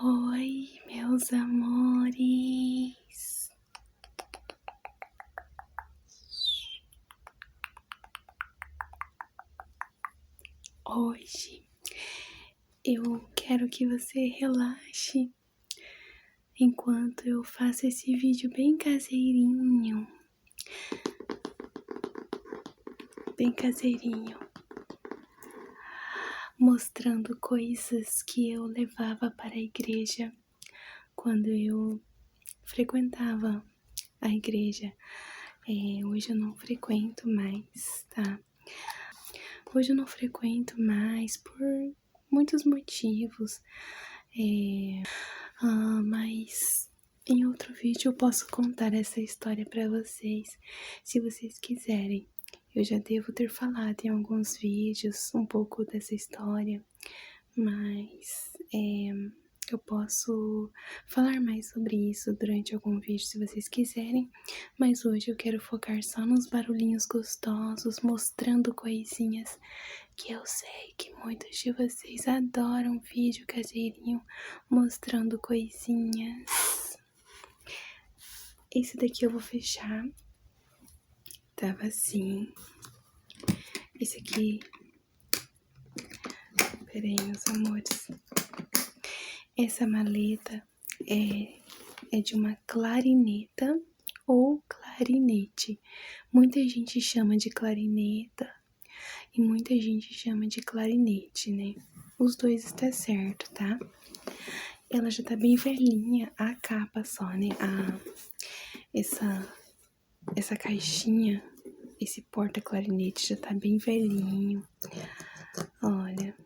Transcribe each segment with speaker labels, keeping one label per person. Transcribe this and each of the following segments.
Speaker 1: Oi, meus amores. Hoje eu quero que você relaxe enquanto eu faço esse vídeo bem caseirinho, mostrando coisas que eu levava para a igreja quando eu frequentava a igreja. Hoje eu não frequento mais, tá? Hoje eu não frequento mais por muitos motivos, mas em outro vídeo eu posso contar essa história pra vocês, se vocês quiserem. Eu já devo ter falado em alguns vídeos um pouco dessa história, mas eu posso falar mais sobre isso durante algum vídeo se vocês quiserem, mas hoje eu quero focar só nos barulhinhos gostosos, mostrando coisinhas que eu sei que muitos de vocês adoram vídeo caseirinho, mostrando coisinhas. Esse daqui eu vou fechar, tava assim. Esse aqui, peraí, meus amores. Essa maleta é de uma clarineta ou clarinete. Muita gente chama de clarineta e muita gente chama de clarinete, né? Os dois está certo, tá? Ela já tá bem velhinha, a capa só, né? Essa caixinha, esse porta-clarinete já tá bem velhinho. Olha.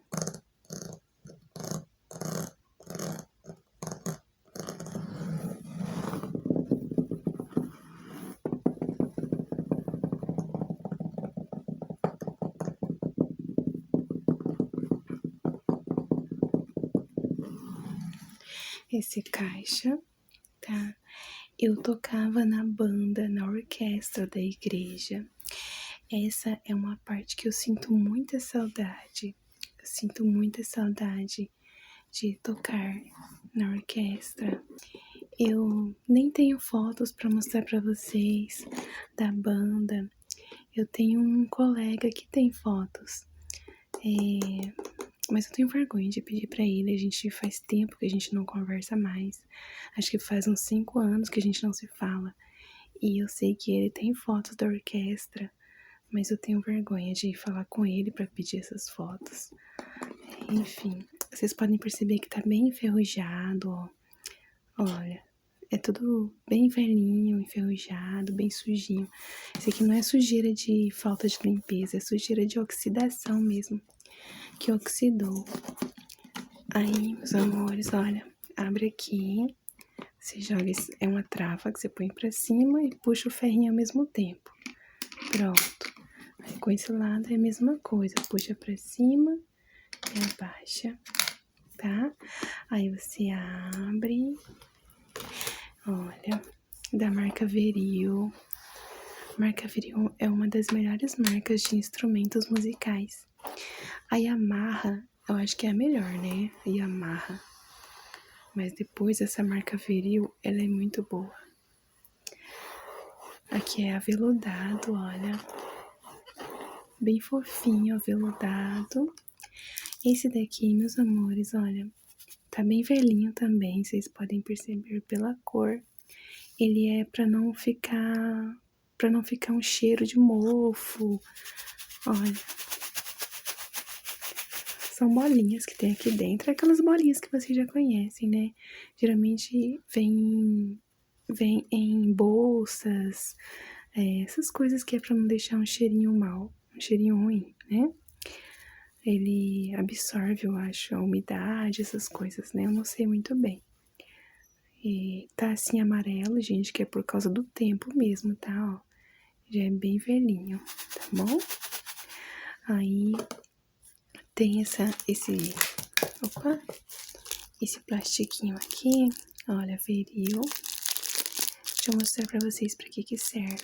Speaker 1: Esse caixa, tá? Eu tocava na banda, na orquestra da igreja. Essa é uma parte que eu sinto muita saudade. Eu sinto muita saudade de tocar na orquestra. Eu nem tenho fotos para mostrar para vocês da banda. Eu tenho um colega que tem fotos. Mas eu tenho vergonha de pedir pra ele. A gente faz tempo que a gente não conversa mais. Acho que faz uns 5 anos que a gente não se fala. E eu sei que ele tem fotos da orquestra, mas eu tenho vergonha de falar com ele pra pedir essas fotos. Enfim, vocês podem perceber que tá bem enferrujado, ó. Olha, é tudo bem velhinho, enferrujado, bem sujinho. Isso aqui não é sujeira de falta de limpeza, é sujeira de oxidação mesmo, que oxidou. Aí, meus amores, olha, abre aqui, você joga, é uma trava que você põe pra cima e puxa o ferrinho ao mesmo tempo. Pronto. Aí com esse lado é a mesma coisa, puxa pra cima e abaixa, tá? Aí você abre, olha, da marca Verio. Marca Verio é uma das melhores marcas de instrumentos musicais. A Yamaha, eu acho que é a melhor, né? A Yamaha. Mas depois essa marca Verio, ela é muito boa. Aqui é aveludado, olha. Bem fofinho, aveludado. Esse daqui, meus amores, olha, tá bem velhinho também, vocês podem perceber pela cor. Ele é pra não ficar um cheiro de mofo. Olha. São bolinhas que tem aqui dentro, aquelas bolinhas que vocês já conhecem, né? Geralmente vem em bolsas, essas coisas que é pra não deixar um cheirinho mal, um cheirinho ruim, né? Ele absorve, eu acho, a umidade, essas coisas, né? Eu não sei muito bem. E tá assim amarelo, gente, que é por causa do tempo mesmo, tá? Ó, já é bem velhinho, tá bom? Aí tem esse plastiquinho aqui, olha, Verio. Deixa eu mostrar pra vocês pra que serve.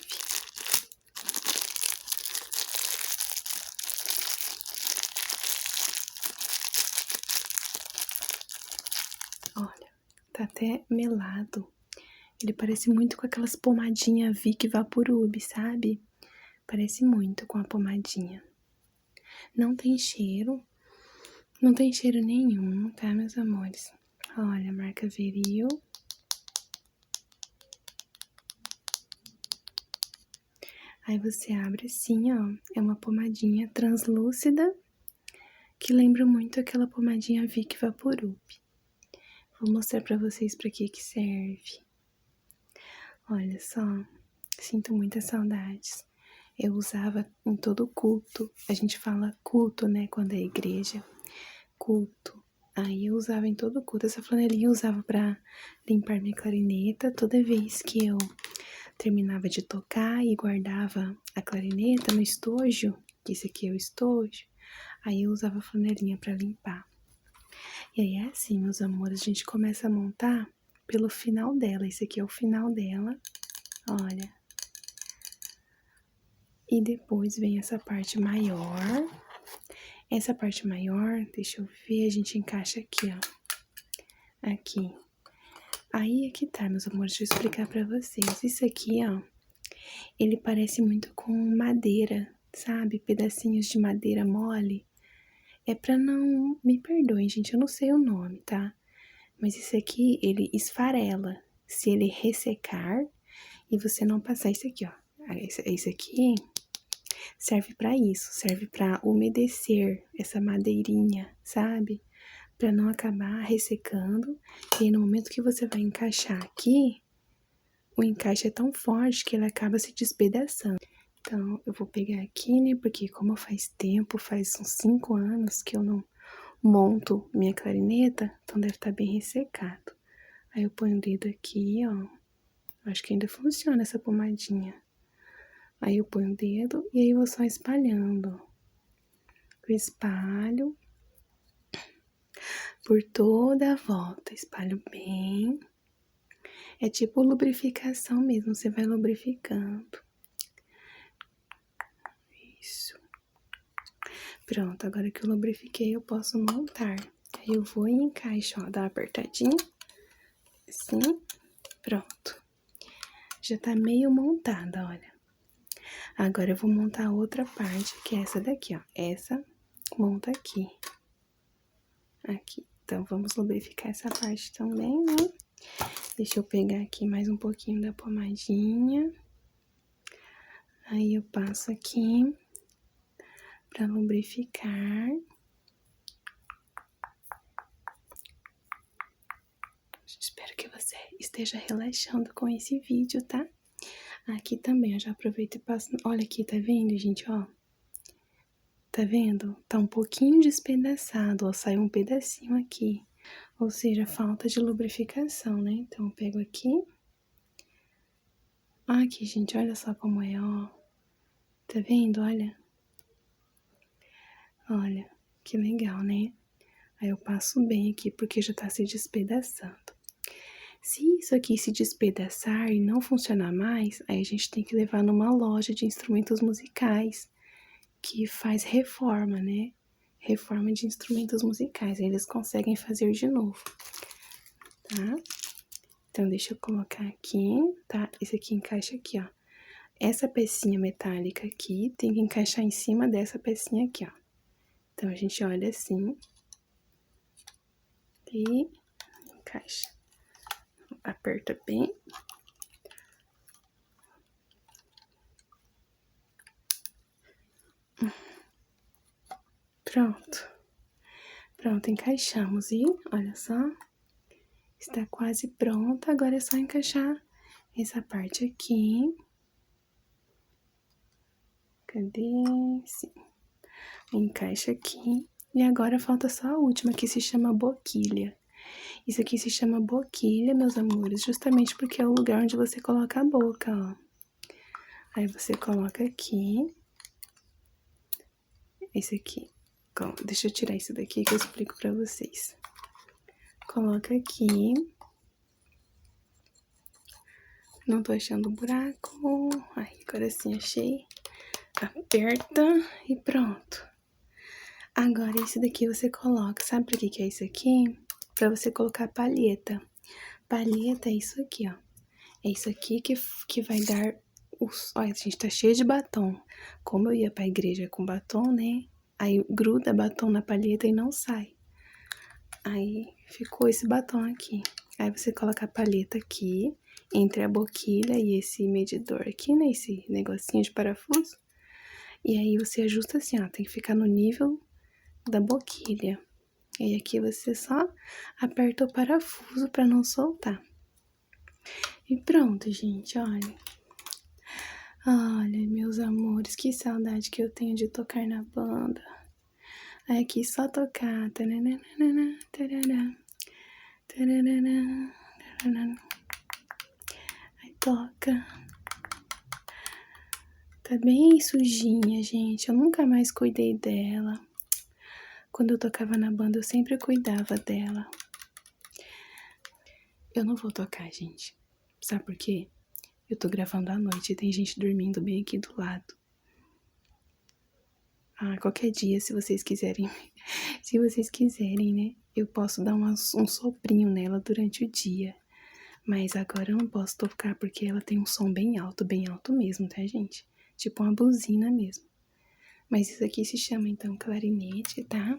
Speaker 1: Olha, tá até melado. Ele parece muito com aquelas pomadinhas Vick Vaporub, sabe? Parece muito com a pomadinha. Não tem cheiro nenhum, tá, meus amores? Olha, a marca Viril. Aí você abre assim, ó, é uma pomadinha translúcida que lembra muito aquela pomadinha Vick Vaporub. Vou mostrar pra vocês pra que serve. Olha só, sinto muitas saudades. Eu usava em todo culto. A gente fala culto, né, quando é igreja. Culto. Aí eu usava em todo culto. Essa flanelinha eu usava pra limpar minha clarineta. Toda vez que eu terminava de tocar e guardava a clarineta no estojo, que esse aqui é o estojo, aí eu usava a flanelinha pra limpar. E aí é assim, meus amores, a gente começa a montar pelo final dela. Esse aqui é o final dela, olha. E depois vem essa parte maior. Essa parte maior, deixa eu ver, a gente encaixa aqui, ó. Aqui. Aí aqui tá, meus amores, deixa eu explicar pra vocês. Isso aqui, ó, ele parece muito com madeira, sabe? Pedacinhos de madeira mole. É pra não... Me perdoem, gente, eu não sei o nome, tá? Mas isso aqui, ele esfarela. Se ele ressecar e você não passar isso aqui, ó. Esse aqui serve pra isso, serve pra umedecer essa madeirinha, sabe? Pra não acabar ressecando. E aí, no momento que você vai encaixar aqui, o encaixe é tão forte que ele acaba se despedaçando. Então, eu vou pegar aqui, né? Porque como faz tempo, faz uns 5 anos que eu não monto minha clarineta, então deve estar bem ressecado. Aí eu ponho o dedo aqui, ó. Acho que ainda funciona essa pomadinha. Aí eu ponho o dedo e aí eu vou só espalhando. Eu espalho por toda a volta. Espalho bem. É tipo lubrificação mesmo, você vai lubrificando. Isso. Pronto, agora que eu lubrifiquei, eu posso montar. Aí eu vou e encaixo, ó, dá uma apertadinha. Assim, pronto. Já tá meio montada, olha. Agora eu vou montar a outra parte, que é essa daqui, ó. Essa monta aqui. Aqui. Então, vamos lubrificar essa parte também, né? Deixa eu pegar aqui mais um pouquinho da pomadinha. Aí eu passo aqui pra lubrificar. Espero que você esteja relaxando com esse vídeo, tá? Aqui também, eu já aproveito e passo... Olha aqui, tá vendo, gente, ó? Tá vendo? Tá um pouquinho despedaçado, ó, saiu um pedacinho aqui. Ou seja, falta de lubrificação, né? Então, eu pego aqui. Aqui, gente, olha só como é, ó. Tá vendo? Olha. Olha, que legal, né? Aí eu passo bem aqui, porque já tá se despedaçando. Se isso aqui se despedaçar e não funcionar mais, aí a gente tem que levar numa loja de instrumentos musicais que faz reforma, né? Reforma de instrumentos musicais. Aí eles conseguem fazer de novo, tá? Então, deixa eu colocar aqui, tá? Esse aqui encaixa aqui, ó. Essa pecinha metálica aqui tem que encaixar em cima dessa pecinha aqui, ó. Então, a gente olha assim e encaixa. Aperta bem. Pronto. Pronto, encaixamos. E olha só, está quase pronta. Agora é só encaixar essa parte aqui. Cadê? Sim. Encaixa aqui. E agora falta só a última, que se chama boquilha. Isso aqui se chama boquilha, meus amores, justamente porque é o lugar onde você coloca a boca, ó. Aí você coloca aqui. Esse aqui. Deixa eu tirar isso daqui que eu explico pra vocês. Coloca aqui. Não tô achando buraco. Aí, agora sim, achei. Aperta e pronto. Agora, esse daqui você coloca. Sabe pra que é isso aqui? Pra você colocar a palheta. palheta é isso aqui, ó. É isso aqui que vai dar os... Olha, a gente tá cheio de batom. Como eu ia pra igreja com batom, né? Aí gruda batom na palheta e não sai. Aí ficou esse batom aqui. Aí você coloca a palheta aqui, entre a boquilha e esse medidor aqui, né? Esse negocinho de parafuso. E aí você ajusta assim, ó. Tem que ficar no nível da boquilha. E aqui você só aperta o parafuso pra não soltar. E pronto, gente, olha. Olha, meus amores, que saudade que eu tenho de tocar na banda. Aqui só tocar. Aí toca. Tá bem sujinha, gente. Eu nunca mais cuidei dela. Quando eu tocava na banda, eu sempre cuidava dela. Eu não vou tocar, gente. Sabe por quê? Eu tô gravando à noite e tem gente dormindo bem aqui do lado. Ah, qualquer dia, se vocês quiserem, né? Eu posso dar um soprinho nela durante o dia. Mas agora eu não posso tocar porque ela tem um som bem alto mesmo, tá, gente? Tipo uma buzina mesmo. Mas isso aqui se chama, então, clarinete, tá?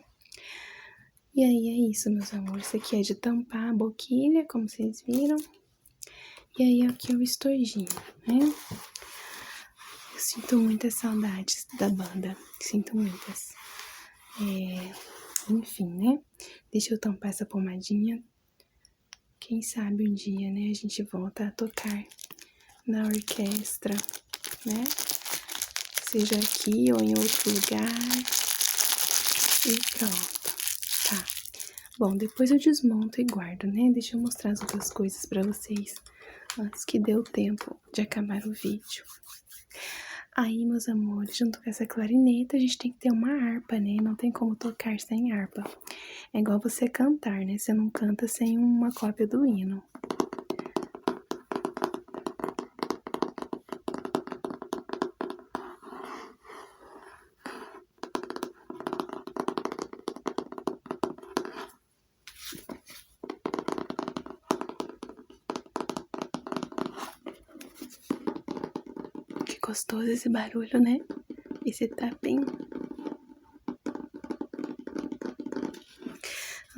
Speaker 1: E aí é isso, meus amores. Isso aqui é de tampar a boquilha, como vocês viram. E aí aqui é o estojinho, né? Eu sinto muitas saudades da banda. Sinto muitas. Enfim, né? Deixa eu tampar essa pomadinha. Quem sabe um dia, né, a gente volta a tocar na orquestra, né? Seja aqui ou em outro lugar. E pronto. Tá. Bom, depois eu desmonto e guardo, né? Deixa eu mostrar as outras coisas pra vocês antes que dê o tempo de acabar o vídeo. Aí, meus amores, junto com essa clarineta, a gente tem que ter uma harpa, né? Não tem como tocar sem harpa. É igual você cantar, né? Você não canta sem uma cópia do hino. Que gostoso esse barulho, né? Esse tapinho.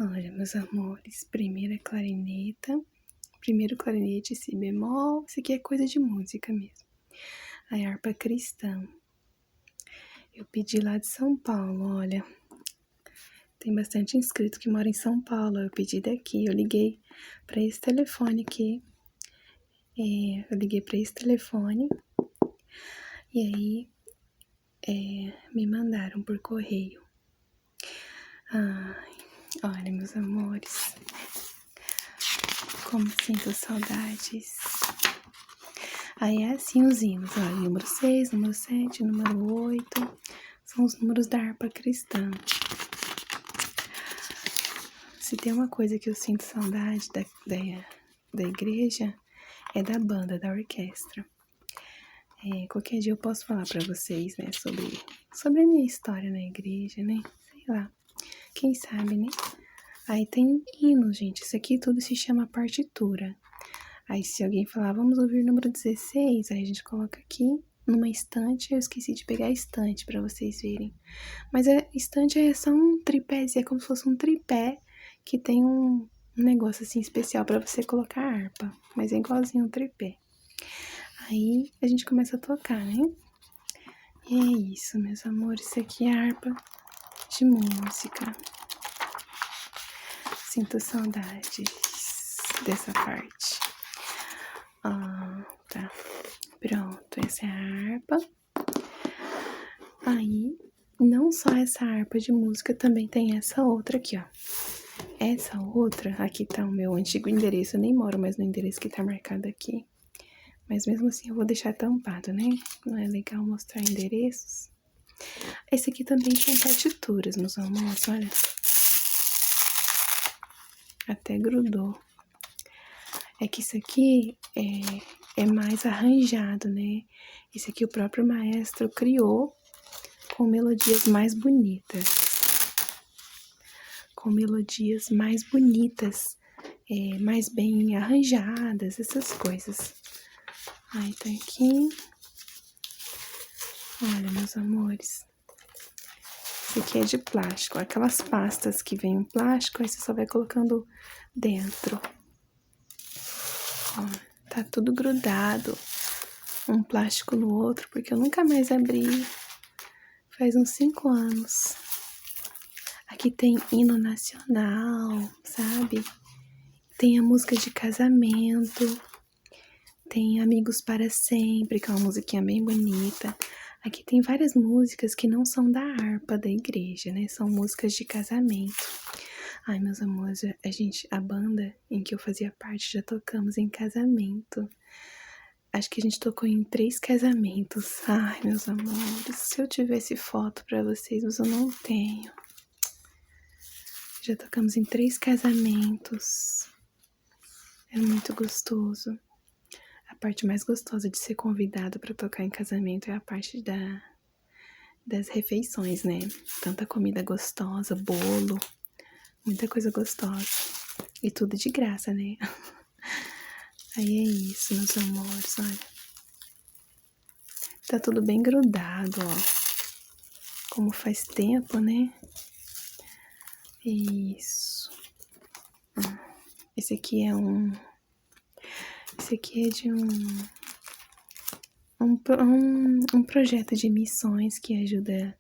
Speaker 1: Olha, meus amores, primeiro clarinete, si bemol, isso aqui é coisa de música mesmo. A harpa cristã. Eu pedi lá de São Paulo, olha. Tem bastante inscrito que mora em São Paulo, eu pedi daqui, eu liguei pra esse telefone aqui. Eu liguei pra esse telefone e aí me mandaram por correio. Ai, olha, meus amores, como sinto saudades. Aí é assim os hinos, olha, número 6, número 7, número 8, são os números da harpa cristã. Se tem uma coisa que eu sinto saudade da igreja, é da banda, da orquestra. Qualquer dia eu posso falar pra vocês, né, sobre a minha história na igreja, né, sei lá, quem sabe, né. Aí tem hino, gente, isso aqui tudo se chama partitura. Aí se alguém falar, vamos ouvir o número 16, aí a gente coloca aqui numa estante. Eu esqueci de pegar a estante pra vocês verem. Mas a estante é só um tripézinho, é como se fosse um tripé que tem um negócio assim especial pra você colocar a harpa. Mas é igualzinho um tripé. Aí a gente começa a tocar, né? E é isso, meus amores. Isso aqui é a harpa de música. Sinto saudades dessa parte. Tá. Pronto, essa é a harpa. Aí, não só essa harpa de música, também tem essa outra aqui, ó. Essa outra, aqui tá o meu antigo endereço. Eu nem moro mais no endereço que tá marcado aqui. Mas mesmo assim eu vou deixar tampado, né? Não é legal mostrar endereços. Esse aqui também são partituras, meus amores, olha. Até grudou. É que isso aqui é mais arranjado, né? Esse aqui o próprio maestro criou com melodias mais bonitas. mais bem arranjadas, essas coisas. Aí tá aqui. Olha, meus amores. Esse aqui é de plástico. Aquelas pastas que vem em plástico, aí você só vai colocando dentro. Ó, tá tudo grudado. Um plástico no outro, porque eu nunca mais abri. Faz uns 5 anos. Aqui tem hino nacional, sabe? Tem a música de casamento. Tem Amigos para Sempre, que é uma musiquinha bem bonita. Aqui tem várias músicas que não são da harpa da igreja, né? São músicas de casamento. Ai, meus amores, a banda em que eu fazia parte, já tocamos em casamento. Acho que a gente tocou em 3 casamentos. Ai, meus amores, se eu tivesse foto pra vocês, mas eu não tenho. Já tocamos em 3 casamentos. É muito gostoso. A parte mais gostosa de ser convidado pra tocar em casamento é a parte das refeições, né? Tanta comida gostosa, bolo, muita coisa gostosa. E tudo de graça, né? Aí é isso, meus amores, olha. Tá tudo bem grudado, ó. Como faz tempo, né? Isso. Esse aqui é de um projeto de missões que ajuda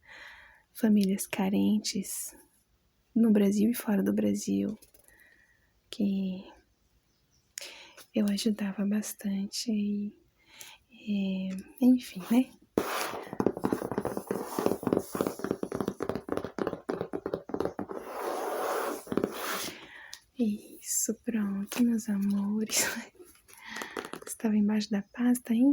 Speaker 1: famílias carentes no Brasil e fora do Brasil, que eu ajudava bastante enfim, né? Isso, pronto, meus amores. Estava embaixo da pasta, hein?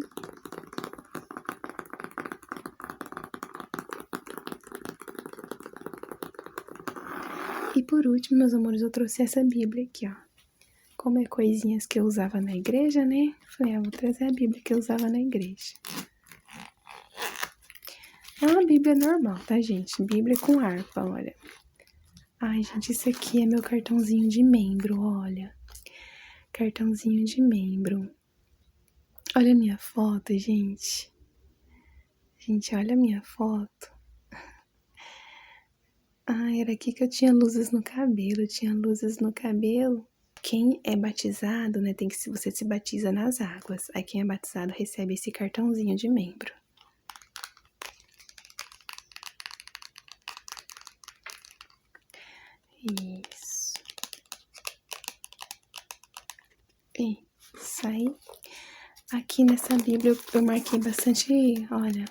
Speaker 1: E por último, meus amores, eu trouxe essa Bíblia aqui, ó. Como é coisinhas que eu usava na igreja, né? Falei, vou trazer a Bíblia que eu usava na igreja. É uma Bíblia normal, tá, gente? Bíblia com harpa, olha. Ai, gente, isso aqui é meu cartãozinho de membro, olha. Cartãozinho de membro. Olha a minha foto, gente. Gente, olha a minha foto. Ai, era aqui que eu tinha luzes no cabelo. Tinha luzes no cabelo. Quem é batizado, né, você se batiza nas águas. Aí quem é batizado recebe esse cartãozinho de membro. Isso. Isso aí. Aqui nessa Bíblia eu marquei bastante, olha,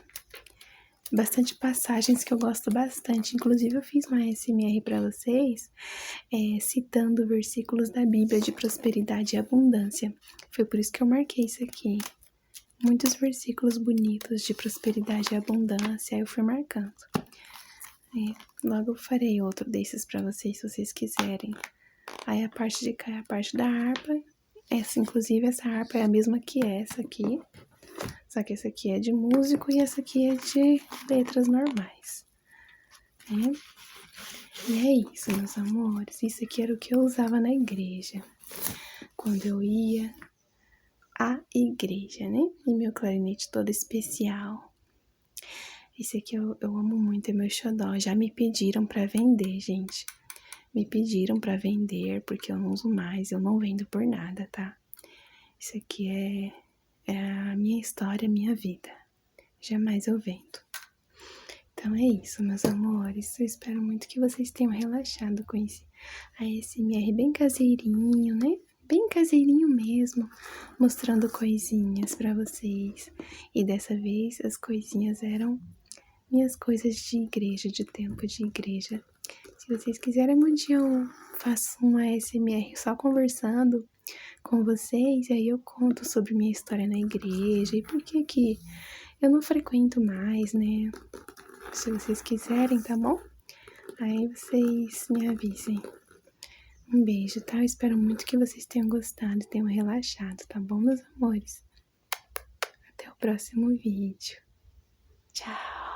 Speaker 1: bastante passagens que eu gosto bastante. Inclusive eu fiz uma ASMR para vocês, citando versículos da Bíblia de prosperidade e abundância. Foi por isso que eu marquei isso aqui. Muitos versículos bonitos de prosperidade e abundância, aí eu fui marcando. Logo eu farei outro desses pra vocês, se vocês quiserem. Aí a parte de cá é a parte da harpa. Inclusive essa harpa é a mesma que essa aqui. Só que essa aqui é de músico e essa aqui é de letras normais. E é isso, meus amores. Isso aqui era o que eu usava na igreja. Quando eu ia à igreja, né? E meu clarinete todo especial. Esse aqui eu amo muito, é meu xodó. Já me pediram pra vender, gente. Me pediram pra vender, porque eu não uso mais. Eu não vendo por nada, tá? Isso aqui é a minha história, a minha vida. Jamais eu vendo. Então é isso, meus amores. Eu espero muito que vocês tenham relaxado com esse ASMR bem caseirinho, né? Bem caseirinho mesmo, mostrando coisinhas pra vocês. E dessa vez as coisinhas eram minhas coisas de igreja, de tempo de igreja. Se vocês quiserem, um dia eu faço um ASMR só conversando com vocês, e aí eu conto sobre minha história na igreja e por que eu não frequento mais, né? Se vocês quiserem, tá bom? Aí vocês me avisem. Um beijo, tá? Eu espero muito que vocês tenham gostado e tenham relaxado, tá bom, meus amores? Até o próximo vídeo. Tchau!